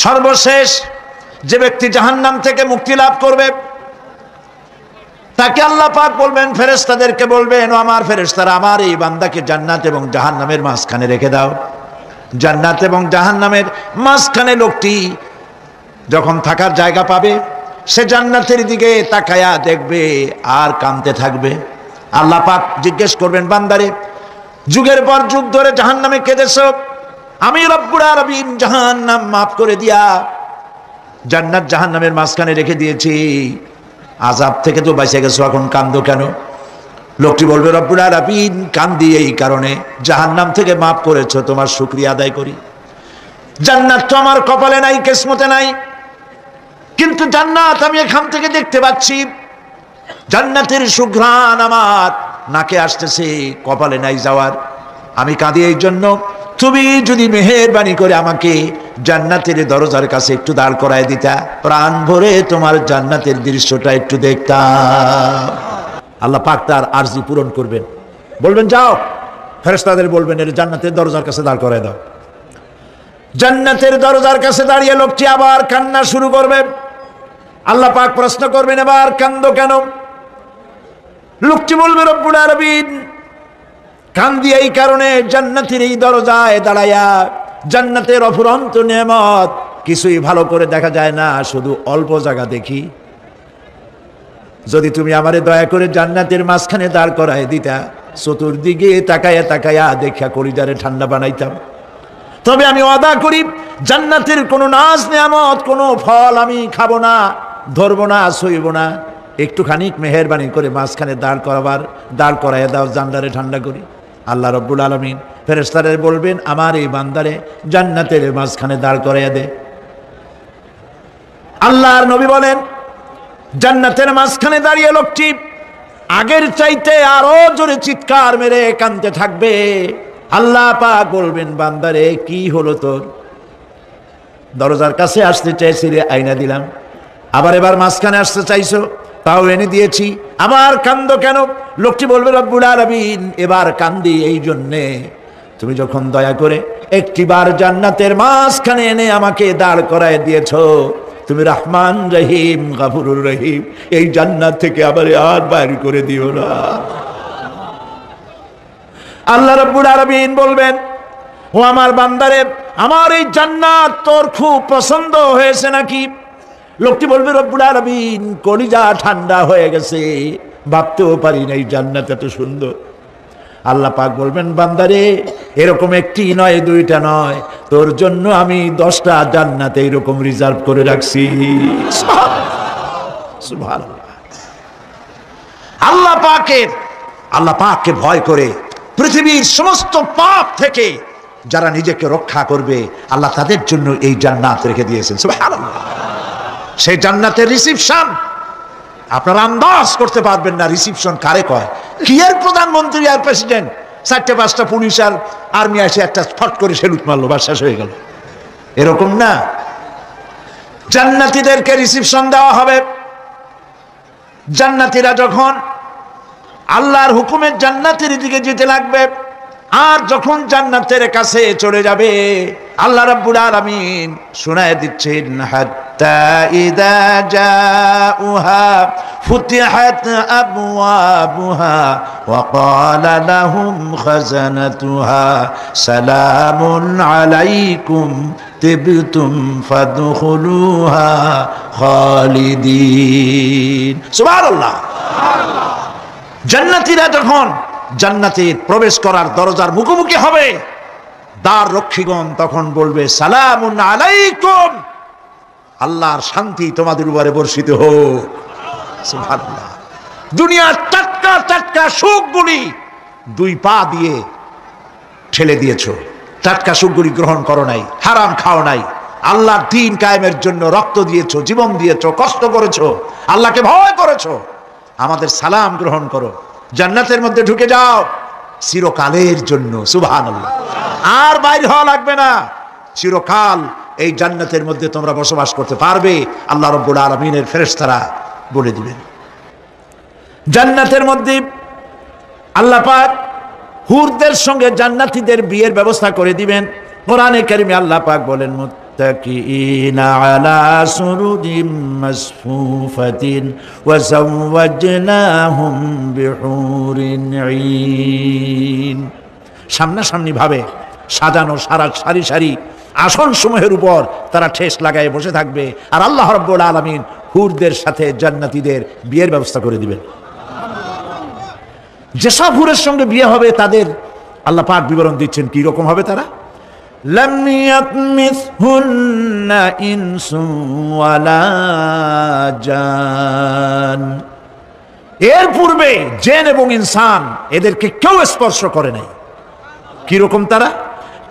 সর্বশেষ যে ব্যক্তি জাহান্নাম থেকে মুক্তি লাভ করবে তাকে আল্লাহ পাক বলবেন, ফেরেশতাদেরকে বলবেন, ও আমার ফেরেশতারা, আমার এই বান্দাকে জান্নাত এবং জাহান্নামের মাঝখানে রেখে দাও। জান্নাত এবং জাহান্নামের মাঝখানে লোকটি যখন থাকার জায়গা পাবে, সে জান্নাতের দিকে তাকায়া দেখবে আর কাঁদতে থাকবে। আল্লাহ পাক জিজ্ঞেস করবেন, বান্দারে, যুগের পর যুগ ধরে জাহান্নামে কেঁদেছো, আমি রব্বুল আলামিন জাহান্নাম মাফ করে দিয়া জান্নাত জাহান্নামের মাঝখানে রেখে দিয়েছি, আযাব থেকে তো বেঁচে গেছো, এখন কান্দো কেন? লোকটি বলবে, রব্বুল আলামিন কান্দি এই কারণে, জাহান্নাম থেকে মাফ করেছো, তোমার শুকরিয়া আদায় করি। জান্নাত তো আমার কপালে নাই, কিসমতে নাই, কিন্তু জান্নাত আমি এখান থেকে দেখতে পাচ্ছি, জান্নাতের সুঘ্রাণ আমার নাকে আসতেছে, কপালে নাই যাওয়ার। আমি কাঁদি এই জন্য, তুমি যদি মেহেরবানি করে আমাকে জান্নাতের দরজার কাছে একটু দাঁড় করায় দিতা, প্রাণ ভরে তোমার জান্নাতের দৃশ্যটা একটু দেখতাম। আল্লাহ পাক তার আরজি পূরণ করবেন, বলবেন, যাও, ফেরেশতাদের বলবেন, এর জান্নাতের দরজার কাছে দাঁড় করায় দাও। জান্নাতের দরজার কাছে দাঁড়িয়ে লোকটি আবার কান্না শুরু করবে। আল্লাহ পাক প্রশ্ন করবেন, এবার কান্দো কেন? লোকটি বলবে, রব্বুল আলামিন কান্দি এই কারণে, জান্নাতের এই দরজায় দাঁড়ায়া জান্নাতের অফুরন্ত নেয়ামত কিছুই ভালো করে দেখা যায় না, শুধু অল্প জায়গা দেখি। যদি তুমি আমারে দয়া করে জান্নাতের মাঝখানে দাঁড় করায় দিতা, চতুর্দিকে তাকায়া তাকায়া দেখা কলিজারে ঠান্ডা বানাইতাম। তবে আমি ওয়াদা করি, জান্নাতের কোনো নাজ নেয়ামত, কোনো ফল আমি খাবো না, ধরবো না, সইব না। একটুখানি মেহেরবানি করে মাঝখানে দাঁড় করাইয়া দাও, জান্নারে ঠান্ডা করি। আল্লাহ রব্বুল আলামিন ফেরেশতাদের বলবেন, আমার এই বান্দারে জান্নাতের মাঝখানে দাঁড় করাইয়া দে। আল্লাহর নবী বলেন, জান্নাতের মাঝখানে দাঁড়িয়ে লোকটি আগের চাইতে আরো জোরে চিৎকার মেরে কাঁদতে থাকবে। আল্লাহ পাক বলবেন, বান্দারে কি হলো তোর? দরজার কাছে আসতে চাইছিলে, আইনা দিলাম। এবার মাঝখানে আসতে চাইছো, তাও এনে দিয়েছি, আবার কান্দো কেন? লোকটি বলবে, রব্বুল আলামিন এবার কান্দি এই জন্যে, তুমি যখন দয়া করে একটিবার জান্নাতের মাঝখানে এনে আমাকে দাঁড় করায় দিয়েছো, তুমি রহমান রহিম গফুরুর রহিম, এই জান্নাত থেকে আবার আর বাইর করে দিও না। আল্লাহ রাব্বুল আলামিন বলবেন, ও আমার বান্দারে, আমার এই জান্নাত তোর খুব পছন্দ হয়েছে নাকি? লোকটি বলবে, রব্বুল আলামিন কলিজা ঠান্ডা হয়ে গেছে, ভাবতেও পারি না এই জান্নাত এত সুন্দর। আল্লাহ পাক বলবেন, বান্দারে, এরকম একটি নয়, দুইটা নয়, তোর জন্য আমি 10টা জান্নাত এইরকম রিজার্ভ করে রাখছি। সুবহানাল্লাহ। আল্লাহ পাককে ভয় করে পৃথিবীর সমস্ত পাপ থেকে যারা নিজেকে রক্ষা করবে, আল্লাহ তাদের জন্য এই জান্নাত রেখে দিয়েছেন। সুবহানাল্লাহ। সেই জান্নাতের রিসিপশন আপনারা আন্দাজ করতে পারবেন না, রিসিপশন কারে কয়। কি এর প্রধানমন্ত্রী আর প্রেসিডেন্ট, 4-5টা পুলিশ আর আর্মি এসে একটা ফট করে সেলুট মারলো, বা শেষ হয়ে গেল, এরকম না। জান্নাতীদেরকে রিসিপশন দেওয়া হবে। জান্নাতীরা যখন আল্লাহর হুকুমে জান্নাতের দিকে যেতে লাগবে, আর যখন জান্নাতের কাছে চলে যাবে, আল্লাহ রাব্বুল আলামিন শোনায় দিচ্ছেন, হাত্তা ইযা জাউহা ফুতিহাত আবওয়াবুহা ওয়া ক্বালা লাহুম খাজানাতুহা সালামুন আলাইকুম তিবতুম ফাদখুলুহা খালিদিন। সুবহানাল্লাহ। জান্নাতীরা যখন জান্নাতে প্রবেশ করার দরজার মুখোমুখি হবে, দ্বার রক্ষীগণ তখন বলবে, সালামুন আলাইকুম, আল্লাহর শান্তি তোমাদের উপরে বর্ষিত হোক। সুবহানাল্লাহ। দুনিয়ার টাটকা টাটকা সুখগুলি 2 পা দিয়ে ঠেলে দিয়েছো, টাটকা সুখগুলি গ্রহণ করো নাই, হারাম খাও নাই, আল্লাহর দ্বীন কায়েমের জন্য রক্ত দিয়েছো, জীবন দিয়েছো, কষ্ট করেছো, আল্লাহকে ভয় করেছো। আমাদের সালাম গ্রহণ করো, জান্নাতের মধ্যে ঢুকে যাও চিরকালের জন্য। সুবহানাল্লাহ। আর বাইরে হওয়া লাগবে না, চিরকাল এই জান্নাতের মধ্যে তোমরা বসবাস করতে পারবে, আল্লাহ রাব্বুল আলামিনের ফেরেশতারা বলে দিবেন। জান্নাতের মধ্যে আল্লাহ পাক হুরদের সঙ্গে জান্নাতীদের বিয়ের ব্যবস্থা করে দিবেন। কোরআনে কারিমে আল্লাহ পাক বলেন, মুত্তাকিইনা আলা সুরুরিম মাসফুফাতিন ওয়া যাওয়াজনাহুম বিহুরিন ঈন। সামনাসামনি ভাবে সাজানো সারি সারি আসন সমূহের উপর তারা ঠেস লাগায় বসে থাকবে, আর আল্লাহ রাব্বুল আলামিন হুরদের সাথে জান্নাতীদের বিয়ের ব্যবস্থা করে দিবেন। যেসব হুরের সঙ্গে বিয়ে হবে তাদের আল্লাহ পাক বিবরণ দিচ্ছেন কি রকম হবে তারা। লাম ইয়াতমিসহুন্না ইনসুন ওয়ালা জান, এর পূর্বে জিন এবং ইনসান এদেরকে কেউ স্পর্শ করে নাই। কি রকম তারা?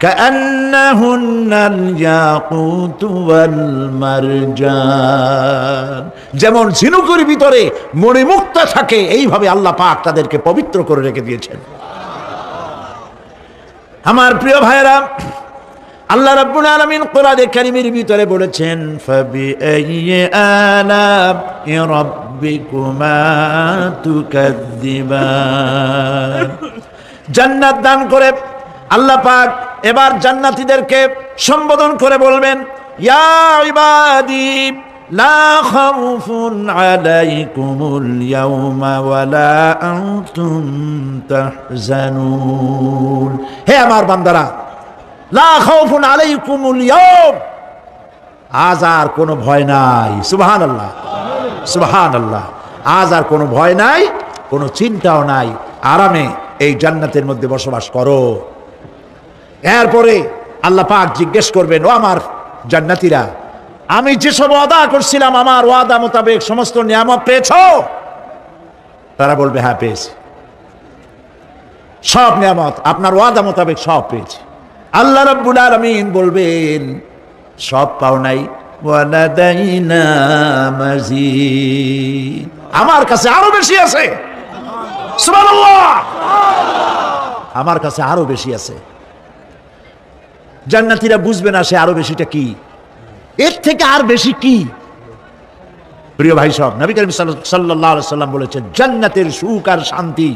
কাআন্নাহুন্নাল ইয়াকুতু ওয়াল মারজান, যেমন ঝিনুকের ভিতরে মণিমুক্তা থাকে এইভাবে আল্লাহ পাক তাদেরকে পবিত্র করে রেখে দিয়েছেন। আমার প্রিয় ভাইরা, আল্লাহ রাব্বুল আলামিন কোরআনে কারীমের ভিতরে বলেছেন ফাবিআইয়ি আলা'i রাব্বিকুমা তুকাযযিবান। জান্নাত দান করে আল্লাহ পাক এবার জান্নাতীদেরকে সম্বোধন করে বলবেন, ইয়া ইবাদি লা খাউফুন আলাইকুমুল ইয়াওমা ওয়ালা আনতুম তাহজানুন। হে আমার বান্দারা, লা খাউফুন আলাইকুমুল ইয়াওম, আজ আর কোনো ভয় নাই। সুবহানাল্লাহ, সুবহানাল্লাহ। আজ আর কোনো ভয় নাই, কোনো চিন্তাও নাই, আরামে এই জান্নাতের মধ্যে বসবাস করো। এরপরে আল্লাহ পাক জিজ্ঞেস করবেন, ও আমার জান্নাতীরা, আমি যেসব ওয়াদা করছিলাম আমার ওয়াদা মোতাবেক সমস্ত নিয়ামত পেয়েছো? তারা বলবে হ্যাঁ পেয়েছি, সব নিয়ামত আপনার ওয়াদা মোতাবেক সব পেয়েছি। আল্লাহ রাব্বুল আলামিন বলবেন সব পাও নাই, ওয়ালাদাইনা মাজিদ, আমার কাছে আরো বেশি আছে। সুবহানাল্লাহ, আমার কাছে আরো বেশি আছে। জান্নাতীরা বুঝবে না সে আরো বেশিটা কি, এর থেকে আর বেশি কি। প্রিয় ভাই সব, নবী করিম সাল্লাল্লাহু আলাইহি সাল্লাম বলেছেন জান্নাতের সুখ আর শান্তি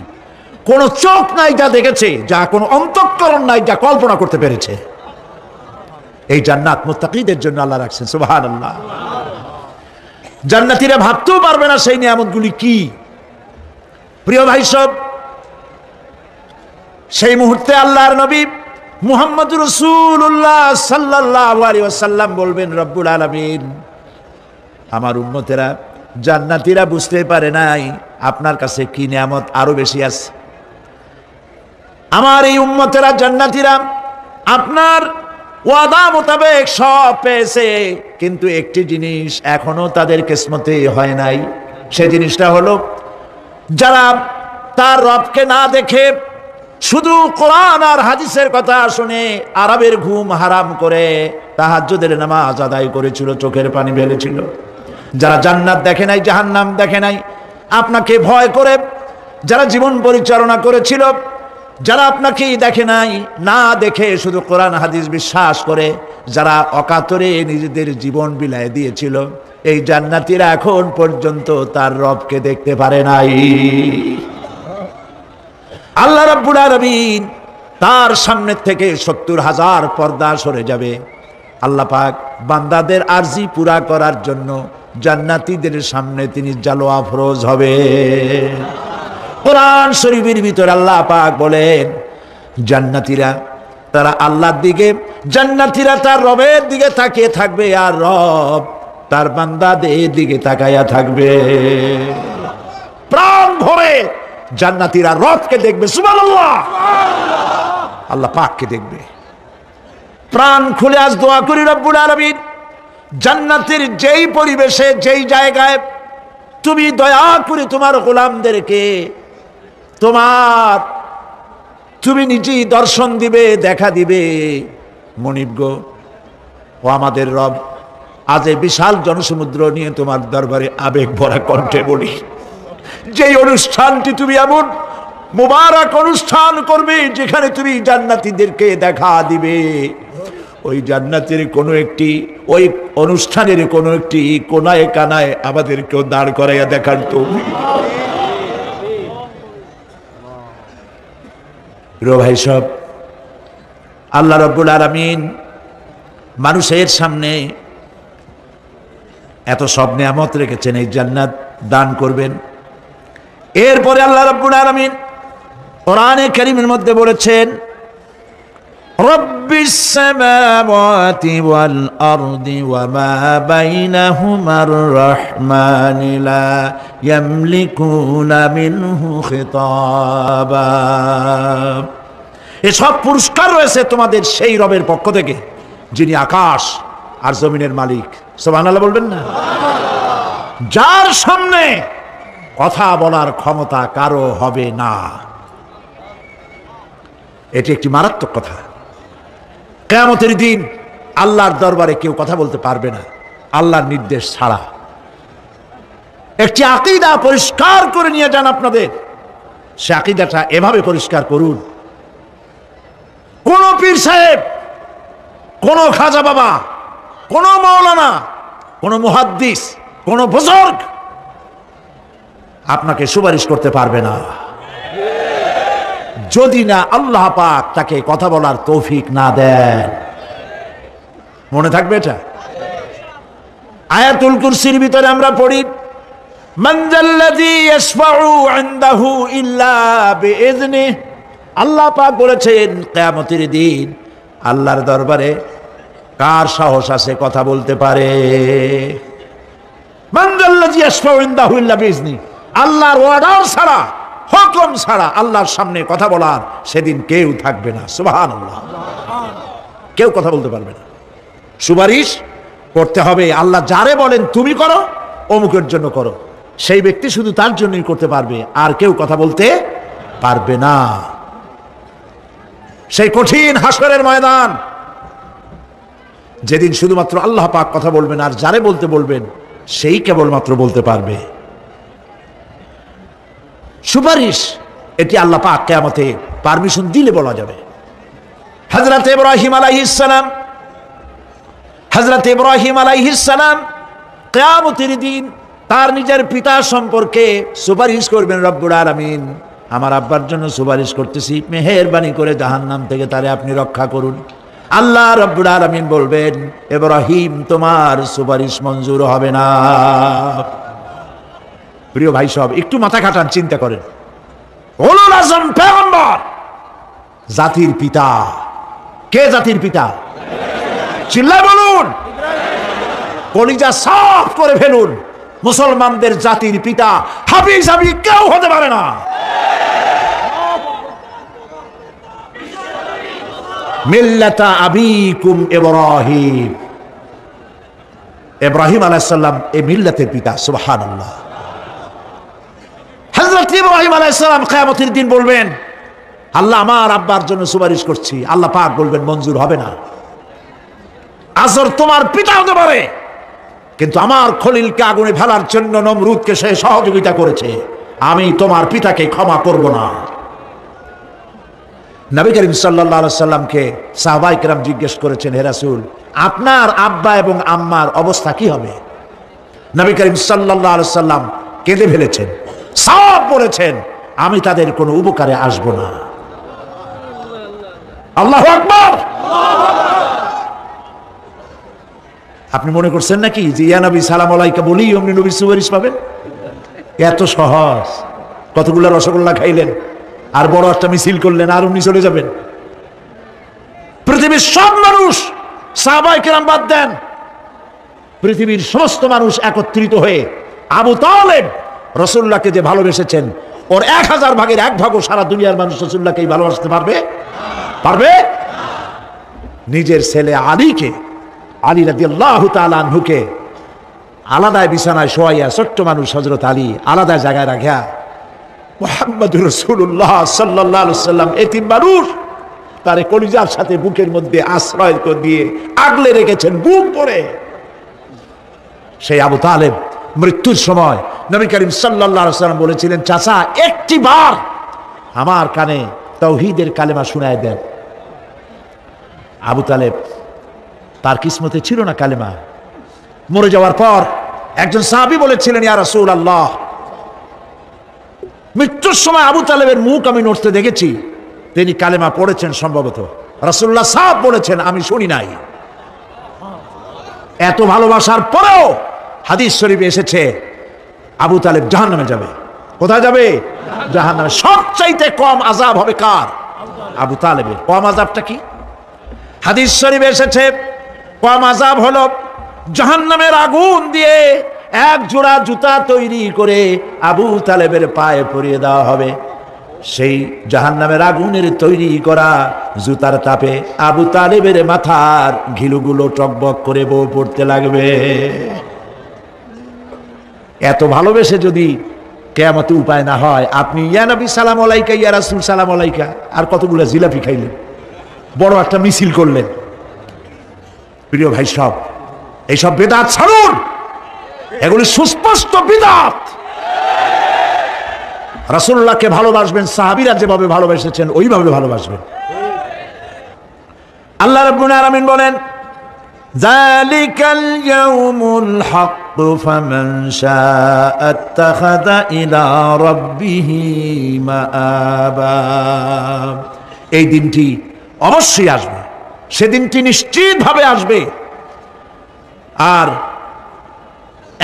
কোন চোখ নাই যা দেখেছে, যা কোন অন্তঃকরণ নাই যা কল্পনা করতে পেরেছে। এই জান্নাত মুত্তাকীদের জন্য আল্লাহ রাখছেন। সুবহানাল্লাহ। জান্নাতীরা ভাবতেও পারবে না সেই নিয়ামতগুলি কি। প্রিয় ভাই সব, সেই মুহূর্তে আল্লাহর নবী মুহাম্মদ রাসূলুল্লাহ সাল্লাল্লাহু আলাইহি ওয়াসাল্লাম বলবেন, রব্বুল আলামিন আমার উম্মতেরা জান্নাতীরা বুঝতে পারে নাই আপনার কাছে কি নিয়ামত আরো বেশি আছে। আমার এই উম্মতেরা জান্নাতীরা আপনার ওয়াদা মোতাবেক সব পেয়েছে, কিন্তু একটি জিনিস এখনো তাদের কিসমতে হয় নাই। সেই জিনিসটা হলো যারা তার রবকে না দেখে শুধু কোরআন আর হাদিসের কথা শুনে আরবের ঘুম হারাম করে তাহাজ্জুদের নামাজ আদায় করেছিল, চোখের পানি ফেলেছিল। যারা জান্নাত দেখে নাই, জাহান্নাম দেখে নাই, আপনাকে ভয় করে যারা জীবন পরিচালনা করেছিল, যারা আপনাকে দেখে নাই, না দেখে শুধু কোরআন হাদিস বিশ্বাস করে যারা অকাতরে নিজেদের জীবন বিলায় দিয়েছিল, এই জান্নাতীরা এখন পর্যন্ত তার রবকে দেখতে পারে নাই। আল্লাহ রাব্বুল আলামিন তার সামনে থেকে ৭০,০০০ পর্দা সরে যাবে। আল্লাহ পাক বান্দাদের আরজি পুরা করার জন্য জান্নাতীদের সামনে তিনি জালোয়া ফরজ হবে। কোরআন শরীফের ভিতরে আল্লাহ পাক বলেন জান্নাতীরা তারা আল্লাহর দিকে, জান্নাতীরা তার রবের দিকে তাকিয়ে থাকবে, আর রব তার বান্দাদের দিকে তাকায়া থাকবে। প্রাণ ভরে জান্নাতীরা রবকে দেখবে। সুবহানাল্লাহ, আল্লাহ পাককে দেখবে। প্রাণ খুলে আজ দোয়া করি রব্বুল আলামিন জান্নাতের যেই পরিবেশে যেই জায়গায় তুমি দয়া করে তোমার গোলামদেরকে তুমি নিজেই দর্শন দিবে, দেখা দিবে। মনিব গো, ও আমাদের রব, আজ এই বিশাল জনসমুদ্র নিয়ে তোমার দরবারে আবেগ ভরা কণ্ঠে বলি, যেই অনুষ্ঠানটি তুমি এমন মুবারক অনুষ্ঠান করবে যেখানে তুমি জান্নাতীদেরকে দেখা দিবে, ওই জান্নাতের কোনো একটি, ওই অনুষ্ঠানের কোনো একটি কোনায় কানায় আমাদেরকেও দাঁড় করাইয়া দেখান তুমি। প্রিয় ভাই সব, আল্লাহ রাব্বুল আলামিন মানুষের সামনে এত সব নিয়ামত রেখেছেন, এই জান্নাত দান করবেন। এরপরে আল্লাহ রাব্বুল আলামিন কোরআনে কারীমের মধ্যে বলেছেন, রব্বিস সামাওয়াতি ওয়াল আরদি ওয়া মা বাইনাহুমার রাহমানি লা ইয়ামলিকুনা মিনহু খিতাবা। এসব পুরস্কার রয়েছে তোমাদের সেই রবের পক্ষ থেকে যিনি আকাশ আর জমিনের মালিক। সুবহানাল্লাহ বলবেন না? যার সামনে কথা বলার ক্ষমতা কারো হবে না। এটি একটি মারাত্মক কথা। কিয়ামতের দিন আল্লাহর দরবারে কেউ কথা বলতে পারবে না আল্লাহর নির্দেশ ছাড়া। একটি আকীদা পরিষ্কার করে নিয়ে যান আপনাদের। সে আকীদাটা এভাবে পরিষ্কার করুন, কোন পীর সাহেব, কোন খাজা বাবা, কোন মাওলানা, কোন মুহাদ্দিস, কোন বুজুর্গ আপনাকে সুপারিশ করতে পারবে না যদি না আল্লাহ পাক তাকে কথা বলার তৌফিক না দেন। মনে থাকবে এটা। আয়াতুল কুরসির ভিতরে আমরা পড়ি, মান যাল্লাযী ইয়াশফাউ ইনদাহু ইল্লা বিইযনিহি। আল্লাহ পাক বলেছেন কিয়ামতের দিন আল্লাহর দরবারে কার সাহস আছে কথা বলতে পারে? মান যাল্লাযী ইয়াশফাউ ইনদাহু ইল্লা বিইযনিহি। আল্লাহর অর্ডার ছাড়া, হুকুম ছাড়া আল্লাহর সামনে কথা বলার সেদিন কেউ থাকবে না। সুবহানাল্লাহ। কেউ কথা বলতে পারবে না। সুপারিশ করতে হবে আল্লাহ যারে বলেন তুমি করো, অমুকের জন্য করো, সেই ব্যক্তি শুধু তার জন্যই করতে পারবে, আর কেউ কথা বলতে পারবে না। সেই কঠিন হাসরের ময়দান, যেদিন শুধুমাত্র আল্লাহ পাক কথা বলবেন, আর যারে বলতে বলবেন সেই কেবলমাত্র বলতে পারবে। সুপারিশ এটি আল্লাহ পাক কিয়ামতে পারমিশন দিলে বলা যাবে। হযরত ইব্রাহিম আলাইহিস সালাম, হযরত ইব্রাহিম আলাইহিস সালাম কিয়ামতের দিন তার নিজের পিতা সম্পর্কে সুপারিশ করবেন, রব্বুল আলামিন আমার আব্বার জন্য সুপারিশ করতেছি, মেহেরবানি করে জাহান্নাম থেকে তারে আপনি রক্ষা করুন। আল্লাহ রব্বুল আলামিন বলবেন, ইব্রাহিম তোমার সুপারিশ মঞ্জুর হবে না। প্রিয় ভাই সব, একটু মাথা খাটান, চিন্তা করেন। উলুল আযম পয়গম্বর, জাতির পিতা। কে জাতির পিতা? চিল্লায় বলুন, কলিজা সাফ করে ফেলুন। মুসলমানদের জাতির পিতা হাবিজ হাবি কেউ হতে পারে না। মিল্লাতা আবিকুম ইব্রাহিম। ইব্রাহিম আলাইহিস সালাম এই মিল্লাতের পিতা। সুবহানাল্লাহ। হযরত ইব্রাহিম আলাইহিস সালাম কিয়ামতের দিন বলবেন, আল্লাহ আমার আব্বার জন্য সুপারিশ করছি। আল্লাহ পাক বলবেন মঞ্জুর হবে না। আজর তোমার পিতা হতে পারে, কিন্তু আমার খলিলকে আগুনে ফেলার জন্য নমরুদকে সে সহযোগিতা করেছে, আমি তোমার পিতাকে ক্ষমা করব না। নবী করিম সাল্লাল্লাহু আলাইহি সাল্লামকে সাহাবায়ে কেরাম জিজ্ঞেস করেছেন, হে রাসূল আপনার আব্বা এবং আম্মার অবস্থা কি হবে? নবী করিম সাল্লাল্লাহু আলাইহি সাল্লাম কেঁদে ফেলেছেন, সব বলেছেন আমি তাদের কোনো উপকারে আসব না। আল্লাহু আকবার। আপনি মনে করছেন নাকি যে ইয়া নবী সালাম আলাইকা বলি অমনি নবী সুপারিশ পাবেন? এত সহজ। কতগুলো রসগোল্লা খাইলেন আর বড় একটা মিছিল করলেন আর অমনি চলে যাবেন? পৃথিবীর সব মানুষ, সাহাবায়ে কেরাম বাদ দেন, পৃথিবীর সমস্ত মানুষ একত্রিত হয়ে আবু তালেব রাসূলুল্লাহকে যে ভালোবেসেছেন, ওর 1000 ভাগের 1 ভাগও সারা দুনিয়ার মানুষ রাসূলুল্লাহকেই ভালোবাসতে পারবে? পারবে? নিজের ছেলে আলীকে, আলী রাদিয়াল্লাহু তাআলা আনহুকে আলাদা বিছানায় শোয়াইয়া, ছোট্ট মানুষ হযরত আলী আলাদা জায়গায় রাখিয়া মুহাম্মদুর রাসূলুল্লাহ সাল্লাল্লাহু আলাইহি ওয়াসাল্লাম এতিম মানুষ তারে কলিজার সাথে বুকের মধ্যে আশ্রয় দিয়ে আগলে রেখেছেন বুক করে। সেই আবু তালেব মৃত্যুর সময় নবী করিম সাল্লাল্লাহু আলাইহি ওয়াসাল্লাম বলেছিলেন, চাচা একটি বার আমার কানে তাওহীদের কালেমা শোনায় দেন। আবু তালেব তার কিসমতে ছিল না কালেমা। মরে যাওয়ার পর একজন সাহাবী বলেছিলেন, ইয়া রাসূলুল্লাহ মৃত্যুর সময় আবু তালেবের মুখ আমি নড়তে দেখেছি, তিনি কালেমা পড়েছেন সম্ভবত। রাসূলুল্লাহ সাহেব বলেছেন আমি শুনি নাই। এত ভালোবাসার পরেও হাদিস শরীফে এসেছে আবু তালেব জাহান্নামে যাবে। কোথায় যাবে? জাহান্নামে। সবচাইতে কম আযাব হবে কার? আবু তালেবের। কম আযাবটা কি? হাদিস শরীফে এসেছে কম আযাব হলো জাহান্নামের আগুন দিয়ে এক জোড়া জুতা তৈরি করে আবু তালেবের পায়ে পরিয়ে দেওয়া হবে। সেই জাহান্নামের আগুনের তৈরি করা জুতার তাপে আবু তালেবের মাথার ঘিলুগুলো টকবক করে বউ পড়তে লাগবে। এত ভালোবেসে যদি কিয়ামতে উপায় না হয়, আপনি ইয়া নবী সালাম আলাইকা, ইয়া রাসূল সালাম আলাইকা, আর কতগুলো জিলাপি খাইলেন, বড় একটা মিছিল করলেন। প্রিয় ভাই সব, এইসব বিদআত ছাড়ুন, এগুলি সুস্পষ্ট বিদআত। রাসূলুল্লাহকে ভালোবাসবেন, সাহাবীরা যেভাবে ভালোবেসেছেন ওইভাবে ভালোবাসবেন। আল্লাহ রাব্বুল আলামিন বলেন, যালিকাল ইয়াউমুল হক ফামান শাআ আত্তাখাযা ইলা রাব্বিহি মাআবা। এই দিনটি অবশ্যই আসবে, সেদিনটি নিশ্চিতভাবে আসবে। আর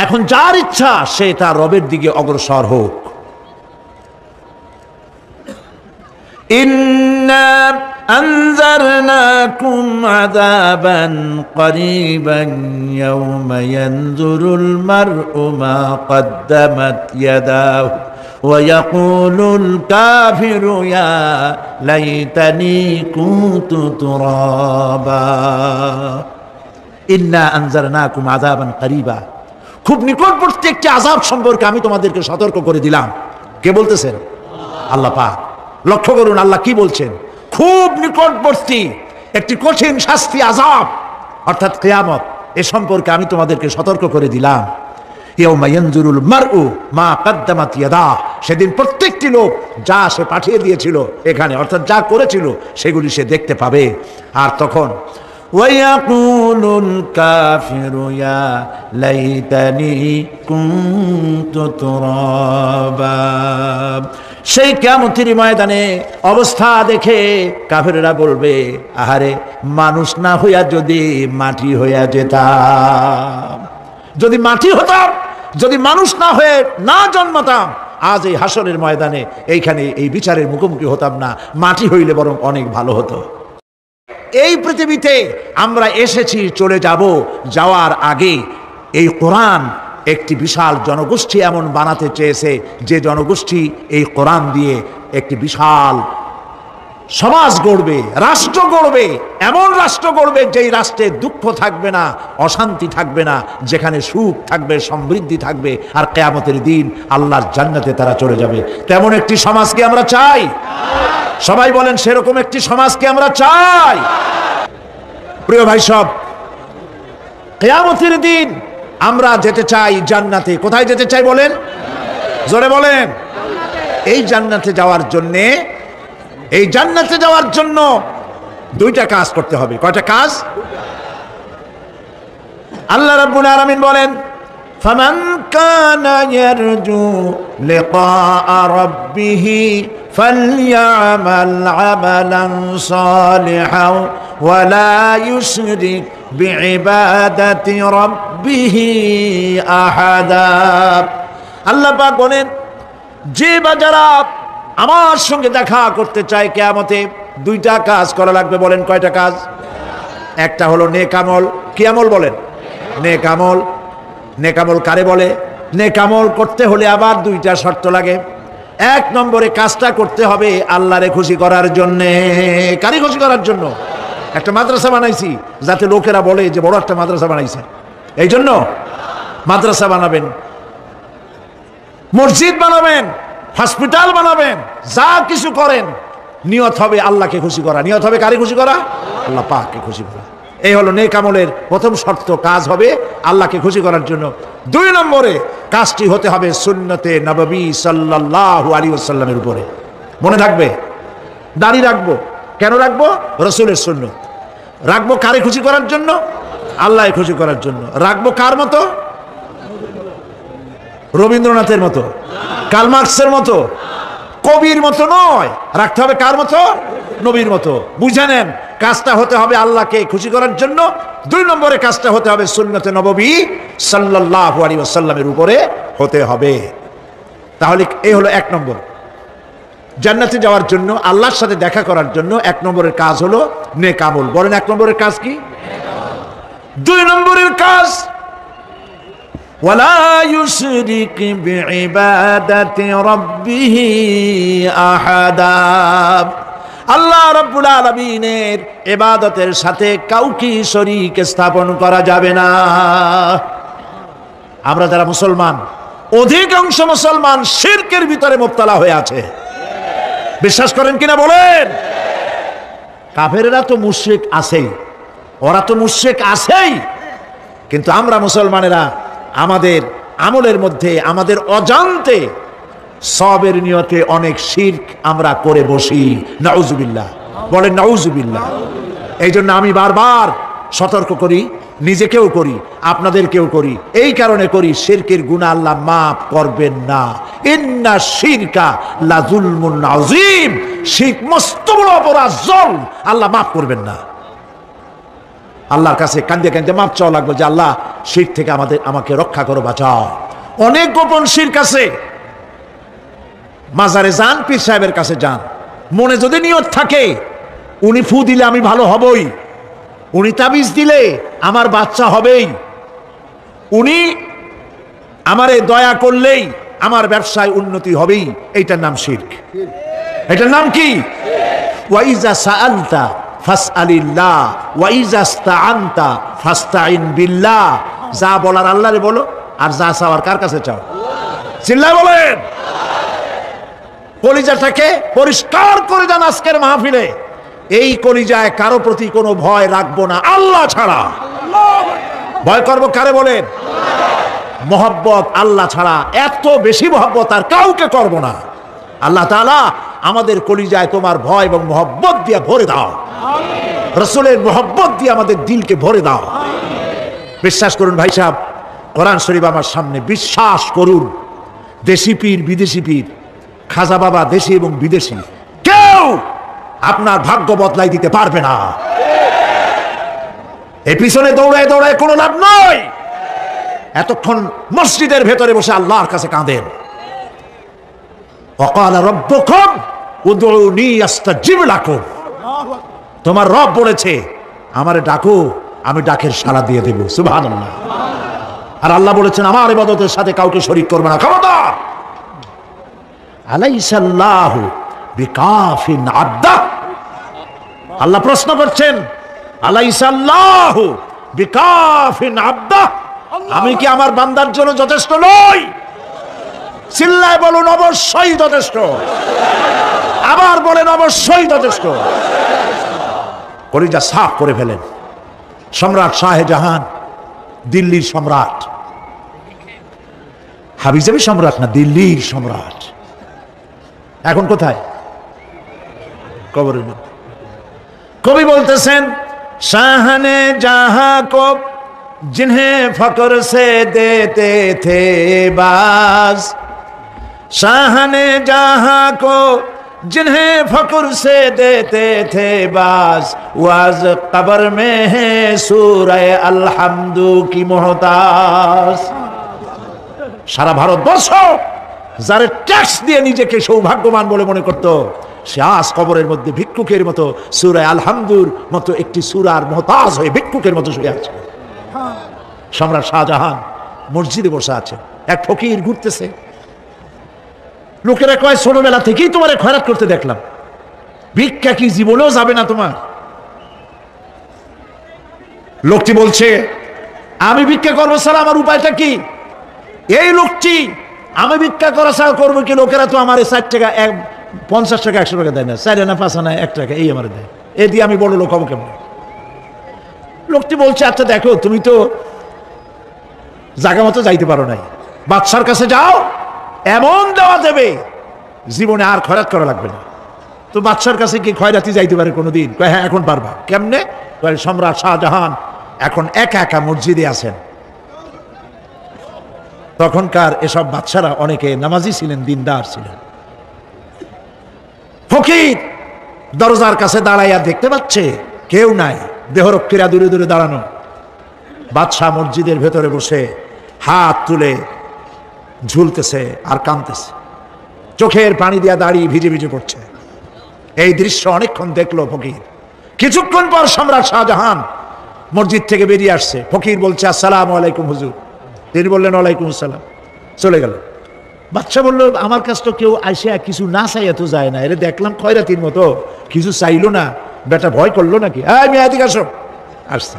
এখন যার ইচ্ছা সে তার রবের দিকে অগ্রসর হোক। ইন্না আনজারনাকুম আযাবান করিবান ইয়াওমা ইয়ানজুরুল মার'উ মা কদ্দামাত ইয়াদাহু ওয়া ইয়াকুলুল কাফিরু ইয়া লাইতানি কুনতু তুরাবা। ইন্না আনজারনাকুম আযাবান করিবা, খুব নিকটবর্তী একটি আযাব সম্পর্কে আমি তোমাদেরকে সতর্ক করে দিলাম। কে বলতেছেন? আল্লাহ পাক। লক্ষ্য করুন আল্লাহ কি বলছেন, খুব নিকটবর্তী একটি কঠিন শাস্তি, আযাব অর্থাৎ কিয়ামত, এ সম্পর্কে আমি তোমাদেরকে সতর্ক করে দিলাম। ইয়াউমা ইয়ানজুরুল মার'উ মা কদ্দামাত ইয়াদাহু, সেদিন প্রত্যেকটি লোক যা সে পাঠিয়ে দিয়েছিল এখানে, অর্থাৎ যা করেছিল সেগুলি সে দেখতে পাবে। আর তখন ওয়ায়াকুলুল কাফিরু ইয়া লাইতানি কুনতু তুরাবা। সেই কিয়ামতের ময়দানে অবস্থা দেখে কাফেররা বলবে, আহারে মানুষ না হইয়া যদি মাটি হইয়া যেতাম, যদি মাটি হতাম, যদি মানুষ না হয়ে না জন্মাতাম, আজ এই হাসরের ময়দানে এইখানে এই বিচারের মুখোমুখি হতাম না, মাটি হইলে বরং অনেক ভালো হতো। এই পৃথিবীতে আমরা এসেছি, চলে যাব, যাওয়ার আগে এই কোরআন একটি বিশাল জনগোষ্ঠী এমন বানাতে চেয়েছে যে জনগোষ্ঠী এই কোরআন দিয়ে একটি বিশাল সমাজ গড়বে, রাষ্ট্র গড়বে, এমন রাষ্ট্র গড়বে যেই রাষ্ট্রে দুঃখ থাকবে না, অশান্তি থাকবে না, যেখানে সুখ থাকবে, সমৃদ্ধি থাকবে, আর কিয়ামতের দিন আল্লাহর জান্নাতে তারা চলে যাবে। তেমন একটি সমাজকে আমরা চাই। সবাই বলেন সেরকম একটি সমাজকে আমরা চাই। প্রিয় ভাই সব, কিয়ামতের দিন আমরা যেতে চাই জান্নাতে। কোথায় যেতে চাই বলেন? জোরে বলেন। এই জান্নাতে যাওয়ার জন্যে, এই জান্নাতে যাওয়ার জন্য দুইটা কাজ করতে হবে। কয়টা কাজ? আল্লাহ রাব্বুল আলামিন বলেন, ফামান কানা ইয়ারজু লিকাআ রাব্বিহি ফালইআমাল আমালান সালিহান ওয়া লা ইউশরিক বিইবাদাতি রাব্বিহি আহাদা। আল্লাহ পাক বলেন, যে বাজারা আমার সঙ্গে দেখা করতে চায় কিয়ামতে, দুইটা কাজ করা লাগবে। বলেন কয়টা কাজ? একটা হলো নেক আমল। কি আমল বলেন? নেক আমল। নেক আমল কারে বলে? নেক আমল করতে হলে আবার দুইটা শর্ত লাগে। এক নম্বরে কাজটা করতে হবে আল্লাহরে খুশি করার জন্যে। কারে খুশি করার জন্য? একটা মাদ্রাসা বানাইছি যাতে লোকেরা বলে যে বড় একটা মাদ্রাসা বানাইছে, এই জন্য মাদ্রাসা বানাবেন, মসজিদ বানাবেন, হসপিটাল বানাবেন, যা কিছু করেন নিয়ত হবে আল্লাহকে খুশি করা। নিয়ত হবে কারে খুশি করা? আল্লাহ পাককে খুশি করা। এই হলো নেক আমলের প্রথম শর্ত, কাজ হবে আল্লাহকে খুশি করার জন্য। দুই নম্বরে কাজটি হতে হবে সুন্নতে নববী সাল্লাল্লাহু আলাইহি ওয়াসাল্লামের উপরে। মনে থাকবে, দাড়ি রাখবো। কেন রাখবো? রাসূলের সুন্নত। রাখবো কারে খুশি করার জন্য? আল্লাহকে খুশি করার জন্য। রাখবো কার মতো? রবীন্দ্রনাথের মতো, কার্ল মার্কসের মতো, কবির মতো নয়। রাখতে হবে কার মতো? নবীর মতো। বুঝে নেন, কাজটা হতে হবে আল্লাহকে খুশি করার জন্য। 2 নম্বরে কাজটা হতে হবে সুন্নতে নববী সাল্লাল্লাহু আলাইহি ওয়াসাল্লামের উপরে হতে হবে। তাহলে এই হলো 1 নম্বর। জান্নাতে যাওয়ার জন্য, আল্লাহর সাথে দেখা করার জন্য 1 নম্বরের কাজ হলো নেক আমল। বলেন 1 নম্বরের কাজ কি? 2 নম্বরের কাজ ওয়ালা ইউশরিক বিইবাদাতি রাব্বিহি আহাদা। আল্লাহ রাব্বুল আলামিনের ইবাদতের সাথে কাউকে শরীক স্থাপন করা যাবে না। আমরা যারা মুসলমান, অধিকাংশ মুসলমান শিরকের ভিতরে মুবতালা হয়ে আছে। বিশ্বাস করেন কিনা বলেন? কাফেরেরা তো মুশরিক আছেই, ওরা তো মুশরিক আছেই, কিন্তু আমরা মুসলমানেরা আমাদের আমলের মধ্যে আমাদের অজান্তে সবের নিয়তে অনেক শিরক আমরা করে বসি। নাউজুবিল্লাহ, বলেন নাউজুবিল্লাহ। এই জন্য আমি বারবার সতর্ক করি, নিজেকেও করি, আপনাদেরকেও করি। এই কারণে করি, শিরকের গুনাহ আল্লাহ মাফ করবেন না। ইন্না শিরকা লাযুলমুন আযীম, শিরক মস্ত বড় অপরাধ, জুলম, আল্লাহ মাফ করবেন না। আল্লাহর কাছে কান্দে কান্দে মাপ চাওয়া লাগবে যে আল্লাহ শিরক থেকে আমাকে রক্ষা করো, বাঁচাও। অনেক গোপন শিরক আছে। মাজারে যান, পীর সাহেবের কাছে যান, মনে যদি নিয়ত থাকে উনি ফু দিলে আমি ভালো হবই, উনি তাবিজ দিলে আমার বাচ্চা হবেই, উনি আমারে দয়া করলেই আমার ব্যবসায় উন্নতি হবেই, এইটার নাম শিরক। এটার নাম কি? ওয়াইজা সাআলতা ফাসআলিল্লাহ ওয়াইজা ইসতাআনতা ফাসতাইন বিল্লাহ। যা বলার আল্লাহরে বলো, আর যা চাওয়ার কার কাছে চাও? চিল্লায় বলেন। কলিজাটাকে পরিষ্কার করে যান আজকের মাহফিলে। এই কলিজায় কারো প্রতি কোনো ভয় রাখবো না আল্লাহ ছাড়া। ভয় করবো কারে বলেন? মহব্বত আল্লাহ ছাড়া, এত বেশি মহব্বত আর কাউকে করব না। আল্লাহ তাআলা আমাদের কলিজায় তোমার ভয় এবং মহব্বত দিয়ে ভরে দাও, রাসূলের মহব্বত দিয়ে আমাদের দিলকে ভরে দাও। বিশ্বাস করুন ভাই সাহেব, কোরআন শরীফ আমার সামনে, বিশ্বাস করুন, দেশি পীর বিদেশি পীর, খাজা বাবা দেশি এবং বিদেশি, কেউ আপনার ভাগ্য বদলাই দিতে পারবে না। এই পিছনে দৌড়ায় দৌড়ায় কোনো লাভ নয়। এতক্ষণ মসজিদের ভেতরে বসে আল্লাহর কাছে কাঁদেন। ওয়াকালা রাব্বুকুম উদউনি আস্তাজিব লাকুম। তোমার রব বলেছে আমারে ডাকো, আমি ডাকের সাড়া দিয়ে দেব। সুবহানাল্লাহ। আর আল্লাহ বলেছেন আমার ইবাদতের সাথে কাউকে শরীক করবে না। খবরদার। আলাইসাল্লাহু বিকাফিন আবদা। আল্লাহ প্রশ্ন করছেন, আলাইসাল্লাহু বিকাফিন আবদা, আমি কি আমার বান্দার জন্য যথেষ্ট নই? চিল্লায় বলুন অবশ্যই যথেষ্ট। আবার বলেন অবশ্যই যথেষ্ট। কলিজা সাফ করে ফেলেন। সম্রাট শাহজাহান, দিল্লির সম্রাট, হাবিজাবি সম্রাট না, দিল্লির সম্রাট। এখন কোথায়? কবরের মধ্যে। কবি বলতেছেন, শাহনে জাহা কো जिन्हें फकर से देते थे बाज, शाहने जहां को जिन्हें फकर से देते थे बाज, वाज कब्र में है सूरह अलहम्दु की मोहताज। সারা ভারতবর্ষ যারা ট্যাক্স দিয়ে নিজেকে সৌভাগ্যবান বলে মনে করত, সে আজ কবরের মধ্যে ভিক্ষুকের মতো সূরা আল-হামদুর মতো একটি সূরার মুহতাজ হয়ে ভিক্ষুকের মতো শুয়ে আছে। সম্রাট শাহজাহান মসজিদে বসে আছে, এক ফকির ঘুরতেছে। লোকেরা কয় ছোটবেলা থেকেই তোমারে খয়রাত করতে দেখলাম, ভিক্ষা কি জীবনেও যাবে না তোমার? লোকটি বলছে আমি ভিক্ষা করবো ছাড়া আমার উপায়টা কি? এই লোকটি আমি ভিক্ষা করা ছাড়া করবো কি? লোকেরা তো আমার 60 টাকা 50 টাকা 100 টাকা দেয় না, 4 আনা 5 আনা 1 টাকা এই আমার দেয়, এ দিয়ে আমি বড় লোক হবো কেমন? লোকটি বলছে আচ্ছা দেখো, তুমি তো জায়গা মতো যাইতে পারো নাই, বাদশার কাছে যাও, এমন দেওয়া দেবে জীবনে আর খয়রাত করা লাগবে না। তো বাদশার কাছে কি খয়রাতি যাইতে পারে কোনোদিন? হ্যাঁ এখন পারবা। কেমনে? সম্রাট শাহজাহান এখন একা একা মসজিদে আছেন। তখনকার এসব বাদশারা অনেকে নামাজি ছিলেন, দিনদার ছিলেন। ফকির দরজার কাছে দাঁড়াইয়া দেখতে পাচ্ছে কেউ নাই, দেহরক্ষীরা দূরে দূরে দাঁড়ানো। বাদশাহ মসজিদের ভেতরে বসে হাত তুলে ঝুলতেছে আর কাঁদতেছে, চোখের পানি দিয়া দাঁড়িয়ে ভিজে ভিজে পড়ছে। এই দৃশ্য অনেকক্ষণ দেখলো ফকির। কিছুক্ষণ পর সম্রাট শাহজাহান মসজিদ থেকে বেরিয়ে আসছে। ফকির বলছে, আসসালামু আলাইকুম হুজুর। তিনি বললেন, ওয়ালাইকুম আসসালাম। চলে গেল। বাদশা বলল, আমার কাছে তো কেউ আইসা কিছু না চাইয়া তো যায় না, এটা দেখলাম খয়রাতির মতো কিছু চাইলো না, বেটা ভয় করলো নাকি? আমি এদিকে আসো। আসছে।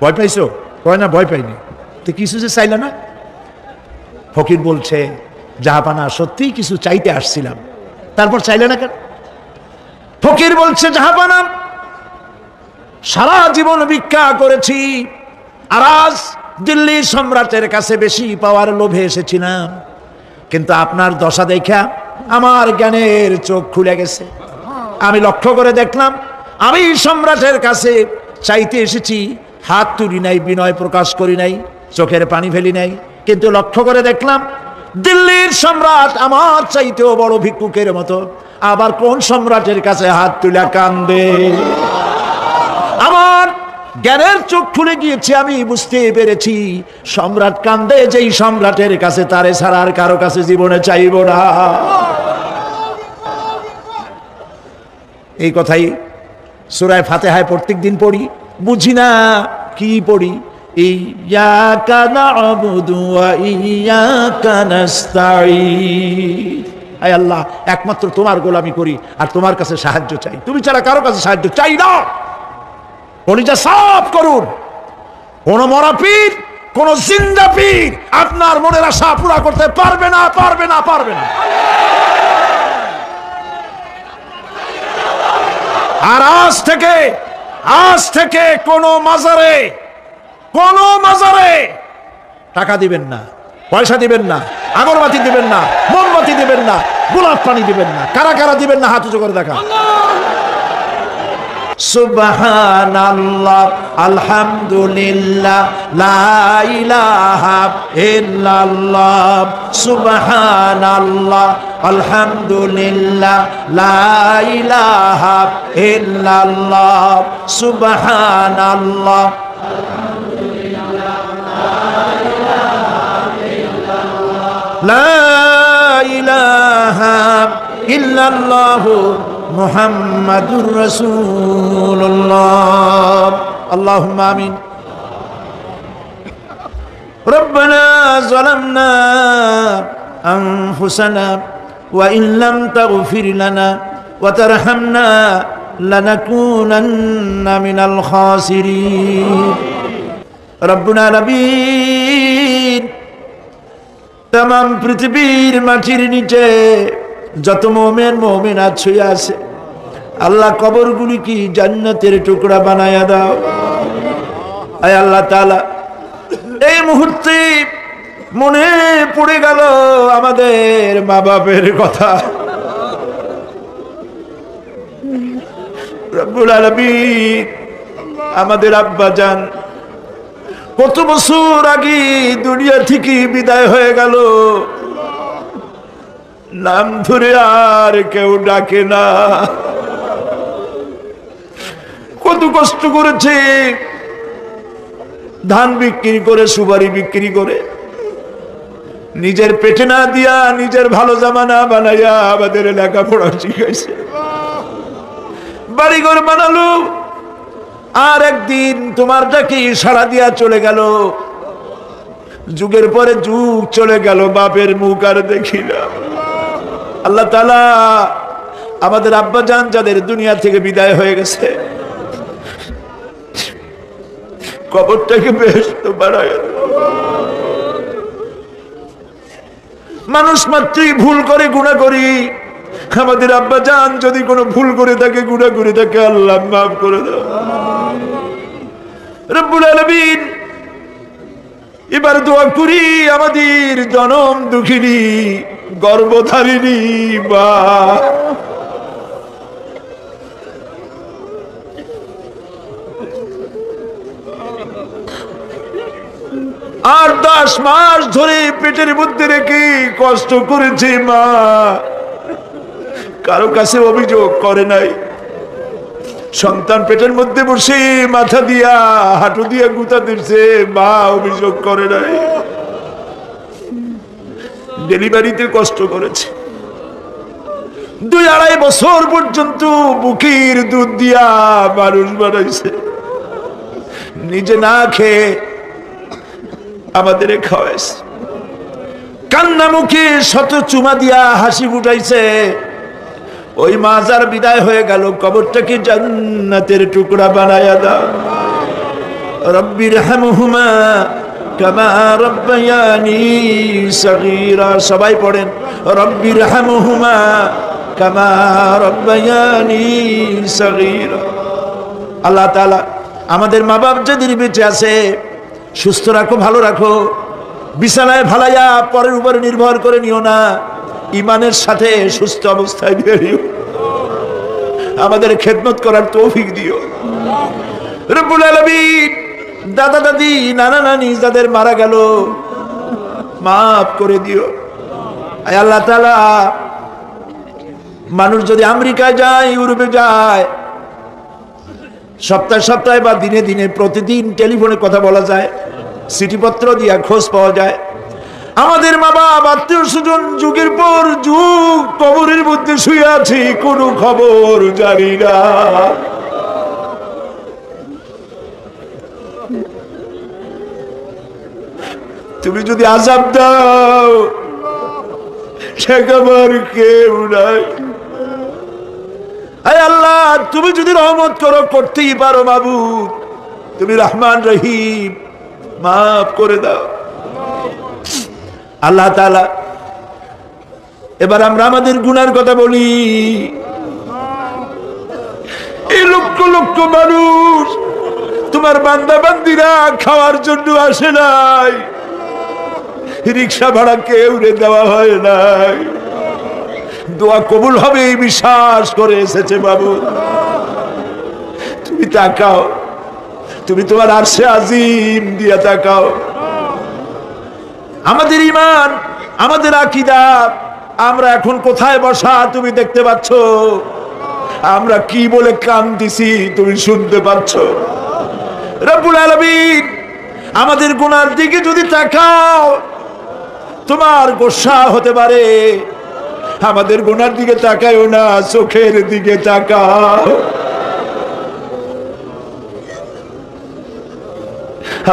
ভয় পাইছো? কয় না, ভয় পাইনি। তো কিছু যে চাইলে না? ফকির বলছে, জাহাপানা সত্যিই কিছু চাইতে আসছিলাম। তারপর চাইলে না কেন? ফকির বলছে, জাহাপানা সারা জীবন ভিক্ষা করেছি, আর আজ দিল্লির সম্রাটের কাছে বেশি পাওয়ার লোভে এসেছিলাম, কিন্তু আপনার দশা দেখা আমার জ্ঞানের চোখ খুলে গেছে। আমি লক্ষ্য করে দেখলাম, আমি সম্রাটের কাছে চাইতে এসেছি, হাত তুলি নাই, বিনয় প্রকাশ করি নাই, চোখের পানি ফেলি নাই, কিন্তু লক্ষ্য করে দেখলাম দিল্লির সম্রাট আমার চাইতেও বড় ভিক্ষুকের মতো। আবার কোন সম্রাটের কাছে হাত তুলে কান্দে? আমার জ্ঞানের চোখ খুলে গিয়েছে, আমি বুঝতে পেরেছি সম্রাট কান্দে যেই সম্রাটের কাছে, তারে ছাড়া আর কারো কাছে জীবনে চাইব না। এই কথাই সূরা ফাতিহায় প্রত্যেক দিন পড়ি, বুঝি না কি পড়ি। ইয়াকা না'বুদু ওয়া ইয়াকা নাস্তাঈন। আয় আল্লাহ, একমাত্র তোমার গোলামি করি আর তোমার কাছে সাহায্য চাই, তুমি ছাড়া কারো কাছে সাহায্য চাই না। কলিজা সাফ করুন। কোন মরা পীর, কোন জিন্দা পীর আপনার মনের আশা পুরা করতে পারবে না, পারবে না, পারবে না। আর আজ থেকে কোন মাজারে টাকা দিবেন না, পয়সা দিবেন না, আগরবাতি দিবেন না, মোমবাতি দিবেন না, গোলাপ পানি দিবেন না। কারা কারা দিবেন না হাত উঁচু করে দেখা। সুবহানাল্লাহ, আলহামদুলিল্লাহ, লা ইলাহা ইল্লাল্লাহ। সুবহানাল্লাহ, আলহামদুলিল্লাহ, লা ইলাহা ইল্লাল্লাহ। সুবহানাল্লাহ, লা ইলাহা ইল্লাল্লাহ, মুহাম্মাদুর রাসূলুল্লাহ। আল্লাহুম্মা আমিন। রব্বানা যালামনা আনফুসানা ওয়া ইন লাম তাগফির লানা ওয়া তারহামনা লানাকুনান্না মিনাল খাসিরিন। রব্বুল আলামিন, তামাম পৃথিবীর মাটির নিচে যত মুমিন মুমিনাত শুয়ে আছে, আল্লাহ কবরগুলি কি জান্নাতের টুকরা বানায়া দাও। আয় আল্লাহ তাআলা, এই মুহূর্তে মনে পড়ে গেল আমাদের মা বাপের কথা। রব্বুল আলামিন, আমাদের আব্বা জান কত বছর আগে দুনিয়া থেকে বিদায় হয়ে গেল, নাম ধরে আর কেউ ডাকে না। কত কষ্ট করেছে, ধান বিক্রি করে, সুপারি বিক্রি করে, নিজের পেটে না দিয়া নিজের ভালো জামা না বানাইয়া আমাদের লেখাপড়া শিখাইছে, বাড়িঘর বানালো। আর একদিন তোমার ডাকে সাড়া দিয়া চলে গেল। যুগের পরে যুগ চলে গেল, বাপের মুখ আর দেখি না। আল্লাহ তাআলা, আমাদের আব্বা জান যাদের দুনিয়া থেকে বিদায় হয়ে গেছে, কবরটাকে বেহেশত বানায়। মানুষ মাত্রই ভুল করে, গুনাহ করি। আমাদের আব্বা জান যদি কোনো ভুল করে থাকে, গুনাহ করে থাকে, আল্লাহ মাফ করে দাও। রব্বুল আলামিন, এবার দোয়া করি আমাদের জনম দুঃখিনী গর্ভধারিণী মা, আর 10 মাস ধরে পেটের মধ্যে রেখে কষ্ট করেছে মা, কারো কাছে অভিযোগ করে নাই। সন্তান পেটের মধ্যে বসে মাথা দিয়া হাঁটু দিয়া গুতা দিচ্ছে, মা অভিযোগ করে নাই। ডেলিভারিতে কষ্ট করেছে, 2-2.5 বছর পর্যন্ত বুকের দুধ দিয়া মানুষ বানাইছে, নিজে না খেয়ে আমাদের খাওয়াইছে। কান্না মুখে শত চুমা দিয়া হাসি ফুটাইছে। ওই মা যার বিদায় হয়ে গেল, কবরটাকে জান্নাতের টুকরা বানায়া দাও। রব্বির হামহুমা কামা রব্বায়ানি সগীরা। সবাই পড়েন, রব্বির হামহুমা কামা রব্বায়ানি সগীরা। আল্লাহ তাআলা আমাদের মা বাপ যাদের বেঁচে আছে সুস্থ রাখো, ভালো রাখো। বিছানায় ভালাইয়া পরের উপরে নির্ভর করে নিও না, ইমানের সাথে সুস্থ অবস্থায় বেরিও। আমাদের খেদমত করার তৌফিক দিও রব্বুল আলামিন। দাদা দাদি, নানা নানি যাদের মারা গেল মাফ করে দিও। আল্লাহ তাআলা, মানুষ যদি আমেরিকায় যায়, ইউরোপে যায়, সপ্তাহে সপ্তাহে বা দিনে দিনে প্রতিদিন টেলিফোনে কথা বলা যায়, চিঠিপত্র দিয়া খোঁজ পাওয়া যায়। আমাদের মা বাপ, আত্মীয় স্বজন যুগের পর যুগ কবরের মধ্যে শুয়ে আছে, কোনো খবর জানি না। তুমি যদি আযাব দাও, ঠেকাবার কেউ নাই। আয় আল্লাহ, তুমি যদি রহমত করো, করতেই পারো মাবুদ, তুমি রহমান রহিম, মাফ করে দাও। আল্লাহ তাআলা, এবার আমরা আমাদের গুনার কথা বলি। এই লক্ষ লক্ষ মানুষ তোমার বান্দা বান্দিরা খাওয়ার জন্য আসে নাই, রিক্সা ভাড়া কেউ দেওয়া হয় নাই, দোয়া কবুল হবে এই বিশ্বাস করে এসেছে। বাবু তুমি তাকাও, তুমি তোমার আরশে আজিম দিয়া তাকাও। আমাদের ঈমান, আমাদের আকীদা, আমরা এখন কোথায় বসা তুমি দেখতে পাচ্ছ। আমরা কি বলে কান্দিছি তুমি শুনতে পাচ্ছ। রব্বুল আলামিন, আমাদের গুনার দিকে যদি তাকাও তোমার গোসা হতে পারে। আমাদের গুনার দিকে তাকায়ও না, চোখের দিকে তাকাও।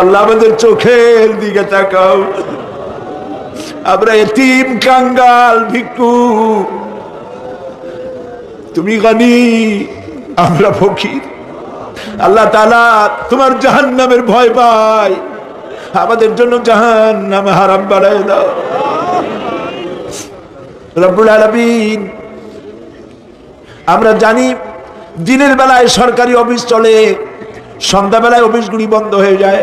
আল্লাহ, আমাদের চোখের দিকে তাকাও। আমরা এতিম, কাঙ্গাল, ভিক্ষু, তুমি গনি, আমরা ফকির। আল্লাহ তাআলা, তোমার জাহান্নামের ভয় পাই, আমাদের জন্য জাহান্নাম হারাম বানায় দাও। রব্বুল আলামিন, আমরা জানি দিনের বেলায় সরকারি অফিস চলে, সন্ধ্যাবেলায় অফিসগুলি বন্ধ হয়ে যায়,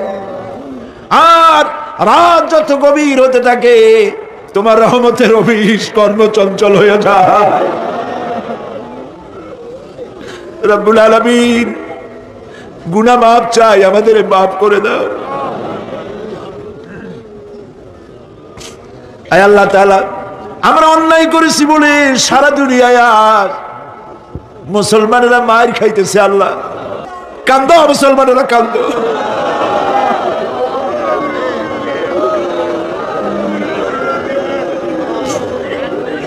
আর রাত যত গভীর হতে থাকে তোমার রহমতের অফিস কর্মচঞ্চল হয়ে যায়। রব্বুল আলামিন, গুনাহ মাফ চাই, আমাদের মাফ করে দাও। আয় আল্লাহ তাআলা, আমরা অন্যায় করেছি বলে সারা দুনিয়ায় আজ মুসলমানেরা মার খাইতেছে। আল্লাহ, কান্দো মুসলমানেরা, কান্দো।